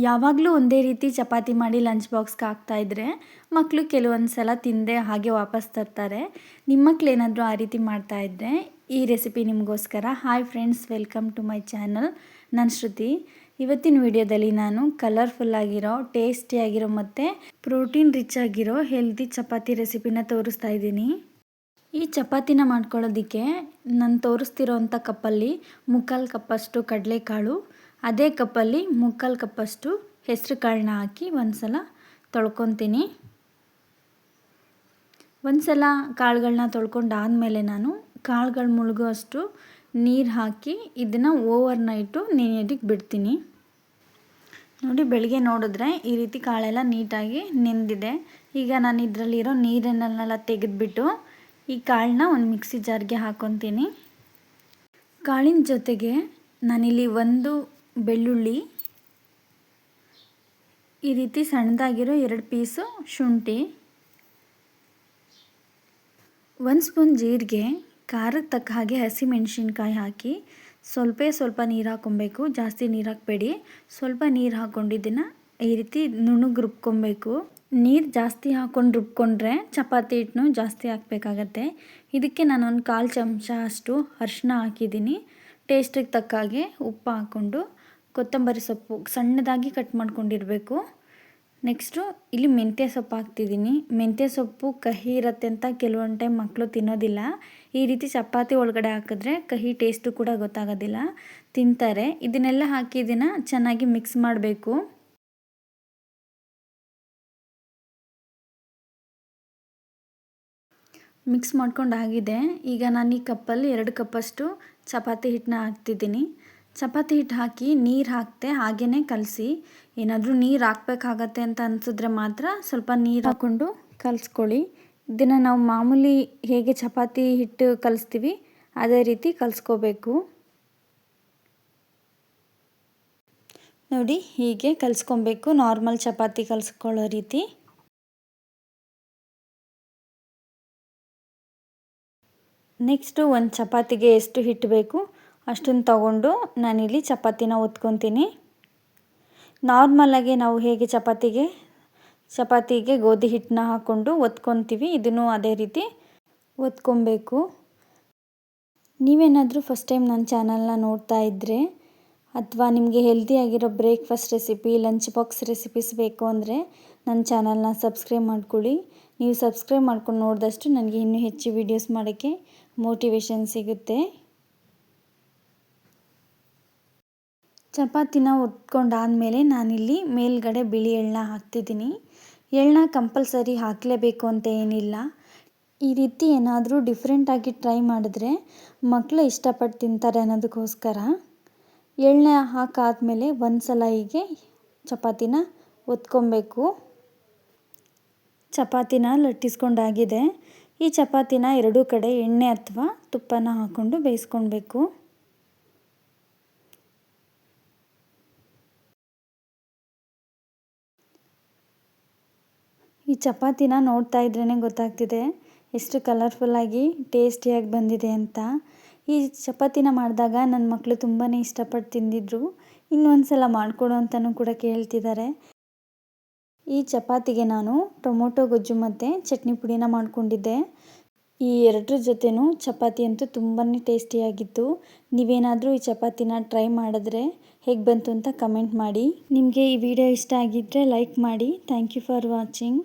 ಯಾವಾಗಲೂ ಒಂದೇ ರೀತಿ ಚಪಾತಿ ಮಾಡಿ ಲಂಚ್ ಬಾಕ್ಸ್ಗೆ ಹಾಕ್ತಾಯಿದ್ರೆ ಮಕ್ಕಳು ಕೆಲವೊಂದು ಸಲ ತಿಂದೆ ಹಾಗೆ ವಾಪಸ್ ತರ್ತಾರೆ. ನಿಮ್ಮ ಮಕ್ಳು ಏನಾದರೂ ಆ ರೀತಿ ಮಾಡ್ತಾಯಿದ್ರೆ ಈ ರೆಸಿಪಿ ನಿಮಗೋಸ್ಕರ. Hi friends, welcome to my channel. ನಾನು ಶ್ರುತಿ. ಇವತ್ತಿನ ವಿಡಿಯೋದಲ್ಲಿ ನಾನು ಕಲರ್ಫುಲ್ಲಾಗಿರೋ, ಟೇಸ್ಟಿಯಾಗಿರೋ ಮತ್ತು ಪ್ರೋಟೀನ್ ರಿಚ್ ಆಗಿರೋ ಹೆಲ್ದಿ ಚಪಾತಿ ರೆಸಿಪಿನ ತೋರಿಸ್ತಾ ಇದ್ದೀನಿ. ಈ ಚಪಾತಿನ ಮಾಡ್ಕೊಳ್ಳೋದಕ್ಕೆ ನಾನು ತೋರಿಸ್ತಿರೋ ಅಂಥ ಕಪ್ಪಲ್ಲಿ 3/4 ಕಪ್ಪಷ್ಟು ಕಡಲೆಕಾಳು, ಅದೇ ಕಪ್ಪಲ್ಲಿ 3/4 ಕಪ್ಪಷ್ಟು ಹೆಸರು ಕಾಳನ್ನ ಹಾಕಿ ಒಂದು ಸಲ ತೊಳ್ಕೊತೀನಿ. ಒಂದು ಸಲ ಕಾಳುಗಳನ್ನ ತೊಳ್ಕೊಂಡಾದಮೇಲೆ ನಾನು ಕಾಳುಗಳು ಮುಳುಗೋ ಅಷ್ಟು ನೀರು ಹಾಕಿ ಇದನ್ನು ಓವರ್ ನೈಟು ನೆನೆಯೋದಕ್ಕೆ ಬಿಡ್ತೀನಿ. ನೋಡಿ, ಬೆಳಿಗ್ಗೆ ನೋಡಿದ್ರೆ ಈ ರೀತಿ ಕಾಳೆಲ್ಲ ನೀಟಾಗಿ ನೆಂದಿದೆ. ಈಗ ನಾನು ಇದರಲ್ಲಿರೋ ನೀರನ್ನೆಲ್ಲ ತೆಗೆದುಬಿಟ್ಟು ಈ ಕಾಳನ್ನ ಒಂದು ಮಿಕ್ಸಿ ಜಾರ್ಗೆ ಹಾಕ್ಕೊತೀನಿ. ಕಾಳಿನ ಜೊತೆಗೆ ನಾನಿಲ್ಲಿ ಒಂದು ಬೆಳ್ಳುಳ್ಳಿ, ಈ ರೀತಿ ಸಣ್ಣದಾಗಿರೋ 2 ಪೀಸು ಶುಂಠಿ, 1 ಸ್ಪೂನ್ ಜೀರಿಗೆ, ಖಾರಕ್ಕೆ ತಕ್ಕ ಹಾಗೆ ಹಸಿಮೆಣಸಿನ್ಕಾಯಿ ಹಾಕಿ ಸ್ವಲ್ಪ ನೀರು ಹಾಕ್ಕೊಬೇಕು. ಜಾಸ್ತಿ ನೀರು ಹಾಕಬೇಡಿ, ಸ್ವಲ್ಪ ನೀರು ಹಾಕ್ಕೊಂಡಿದ್ದನ್ನು ಈ ರೀತಿ ನುಣ್ಣಗೆ ರುಬ್ಕೊಬೇಕು. ನೀರು ಜಾಸ್ತಿ ಹಾಕ್ಕೊಂಡು ರುಬ್ಕೊಂಡ್ರೆ ಚಪಾತಿ ಹಿಟ್ಟನ್ನು ಜಾಸ್ತಿ ಹಾಕಬೇಕಾಗತ್ತೆ. ಇದಕ್ಕೆ ನಾನು ಒಂದು 1/4 ಚಮಚ ಅಷ್ಟು ಅರಿಶಿನ ಹಾಕಿದ್ದೀನಿ. ಟೇಸ್ಟಿಗೆ ತಕ್ಕ ಹಾಗೆ ಉಪ್ಪು ಹಾಕ್ಕೊಂಡು ಕೊತ್ತಂಬರಿ ಸೊಪ್ಪು ಸಣ್ಣದಾಗಿ ಕಟ್ ಮಾಡ್ಕೊಂಡಿರಬೇಕು. ನೆಕ್ಸ್ಟು ಇಲ್ಲಿ ಮೆಂತ್ಯ ಸೊಪ್ಪು ಹಾಕ್ತಿದ್ದೀನಿ. ಮೆಂತ್ಯ ಸೊಪ್ಪು ಕಹಿ ಇರುತ್ತೆ ಅಂತ ಕೆಲವೊಂದು ಟೈಮ್ ಮಕ್ಕಳು ತಿನ್ನೋದಿಲ್ಲ. ಈ ರೀತಿ ಚಪಾತಿ ಒಳಗಡೆ ಹಾಕಿದ್ರೆ ಕಹಿ ಟೇಸ್ಟು ಕೂಡ ಗೊತ್ತಾಗೋದಿಲ್ಲ, ತಿಂತಾರೆ. ಇದನ್ನೆಲ್ಲ ಹಾಕಿ ಇದನ್ನು ಚೆನ್ನಾಗಿ ಮಿಕ್ಸ್ ಮಾಡಬೇಕು. ಮಿಕ್ಸ್ ಮಾಡ್ಕೊಂಡಾಗಿದೆ. ಈಗ ನಾನು ಈ ಕಪ್ಪಲ್ಲಿ 2 ಕಪ್ಪಷ್ಟು ಚಪಾತಿ ಹಿಟ್ಟನ್ನ ಹಾಕ್ತಿದ್ದೀನಿ. ಚಪಾತಿ ಹಿಟ್ಟು ಹಾಕಿ ನೀರು ಹಾಕದೆ ಹಾಗೇ ಕಲಸಿ. ಏನಾದರೂ ನೀರು ಹಾಕಬೇಕಾಗತ್ತೆ ಅಂತ ಅನಿಸಿದ್ರೆ ಮಾತ್ರ ಸ್ವಲ್ಪ ನೀರು ಹಾಕ್ಕೊಂಡು ಕಲಿಸ್ಕೊಳ್ಳಿ. ಇದನ್ನು ನಾವು ಮಾಮೂಲಿ ಹೇಗೆ ಚಪಾತಿ ಹಿಟ್ಟು ಕಲಿಸ್ತೀವಿ ಅದೇ ರೀತಿ ಕಲಿಸ್ಕೋಬೇಕು. ನೋಡಿ, ಹೀಗೆ ಕಲಿಸ್ಕೊಬೇಕು, ನಾರ್ಮಲ್ ಚಪಾತಿ ಕಲಿಸ್ಕೊಳ್ಳೋ ರೀತಿ. ನೆಕ್ಸ್ಟು ಒಂದು ಚಪಾತಿಗೆ ಎಷ್ಟು ಹಿಟ್ಟು ಬೇಕು ಅಷ್ಟನ್ನು ತಗೊಂಡು ನಾನಿಲ್ಲಿ ಚಪಾತಿನ ಒತ್ಕೊತೀನಿ. ನಾರ್ಮಲಾಗಿ ನಾವು ಹೇಗೆ ಚಪಾತಿಗೆ ಗೋಧಿ ಹಿಟ್ಟನ್ನ ಹಾಕ್ಕೊಂಡು ಒತ್ಕೊತೀವಿ, ಇದನ್ನು ಅದೇ ರೀತಿ ಒತ್ಕೊಬೇಕು. ನೀವೇನಾದರೂ ಫಸ್ಟ್ ಟೈಮ್ ನನ್ನ ಚಾನಲ್ನ ನೋಡ್ತಾ ಇದ್ದರೆ ಅಥವಾ ನಿಮಗೆ ಹೆಲ್ದಿಯಾಗಿರೋ breakfast recipe, lunch box recipes ಬೇಕು ಅಂದರೆ ನನ್ನ ಚಾನಲ್ನ ಸಬ್ಸ್ಕ್ರೈಬ್ ಮಾಡ್ಕೊಳ್ಳಿ. ನೀವು ಸಬ್ಸ್ಕ್ರೈಬ್ ಮಾಡ್ಕೊಂಡು ನೋಡಿದಷ್ಟು ನನಗೆ ಇನ್ನೂ ಹೆಚ್ಚು ವೀಡಿಯೋಸ್ ಮಾಡೋಕ್ಕೆ ಮೋಟಿವೇಶನ್ ಸಿಗುತ್ತೆ. ಚಪಾತಿನ ಒತ್ಕೊಂಡಾದಮೇಲೆ ನಾನಿಲ್ಲಿ ಮೇಲ್ಗಡೆ ಬಿಳಿ ಎಳ್ಳನ್ನ ಹಾಕ್ತಿದ್ದೀನಿ. ಎಳ್ಳನ್ನ ಕಂಪಲ್ಸರಿ ಹಾಕಲೇಬೇಕು ಅಂತ ಏನಿಲ್ಲ. ಈ ರೀತಿ ಏನಾದರೂ ಡಿಫ್ರೆಂಟಾಗಿ ಟ್ರೈ ಮಾಡಿದ್ರೆ ಮಕ್ಕಳು ಇಷ್ಟಪಟ್ಟು ತಿಂತಾರೆ ಅನ್ನೋದಕ್ಕೋಸ್ಕರ ಎಳ್ಳನ್ನ ಹಾಕಾದ್ಮೇಲೆ ಒಂದು ಸಲ ಹೀಗೆ ಚಪಾತಿನ ಒತ್ಕೊಬೇಕು. ಚಪಾತಿನ ಲಟ್ಟಿಸ್ಕೊಂಡಾಗಿದೆ. ಈ ಚಪಾತಿನ 2 ಕಡೆ ಎಣ್ಣೆ ಅಥವಾ ತುಪ್ಪನ ಹಾಕ್ಕೊಂಡು ಬೇಯಿಸ್ಕೊಳ್ಬೇಕು. ಈ ಚಪಾತಿನ ನೋಡ್ತಾ ಇದ್ರೇ ಗೊತ್ತಾಗ್ತಿದೆ ಎಷ್ಟು ಕಲರ್ಫುಲ್ಲಾಗಿ ಟೇಸ್ಟಿಯಾಗಿ ಬಂದಿದೆ ಅಂತ. ಈ ಚಪಾತಿನ ಮಾಡಿದಾಗ ನನ್ನ ಮಕ್ಕಳು ತುಂಬಾ ಇಷ್ಟಪಟ್ಟು ತಿಂದಿದ್ರು. ಇನ್ನೊಂದು ಸಲ ಮಾಡಿಕೊಡು ಅಂತಲೂ ಕೂಡ ಕೇಳ್ತಿದ್ದಾರೆ. ಈ ಚಪಾತಿಗೆ ನಾನು ಟೊಮೊಟೊ ಗೊಜ್ಜು ಮತ್ತು ಚಟ್ನಿ ಪುಡಿನ ಮಾಡ್ಕೊಂಡಿದ್ದೆ. ಈ 2 ಜೊತೆನೂ ಚಪಾತಿ ಅಂತೂ ತುಂಬಾ ಟೇಸ್ಟಿಯಾಗಿತ್ತು. ನೀವೇನಾದರೂ ಈ ಚಪಾತಿನ ಟ್ರೈ ಮಾಡಿದ್ರೆ ಹೇಗೆ ಬಂತು ಅಂತ ಕಮೆಂಟ್ ಮಾಡಿ. ನಿಮಗೆ ಈ ವಿಡಿಯೋ ಇಷ್ಟ ಆಗಿದ್ದರೆ ಲೈಕ್ ಮಾಡಿ. Thank you for watching.